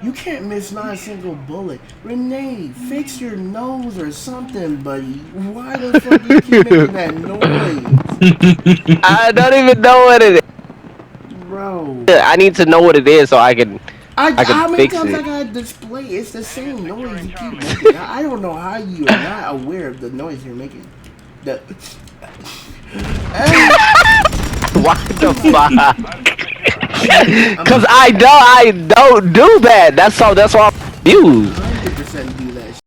You can't miss not a single bullet. Renee, fix your nose or something, buddy. Why the fuck you keep making that noise? I don't even know what it is. Bro. I need to know what it is so I can How many fix times I it. gotta display? It's the same noise you keep making. I don't know how you are not aware of the noise you're making. The What the fuck? I'm Cause I don't do that. That's why I'm confused.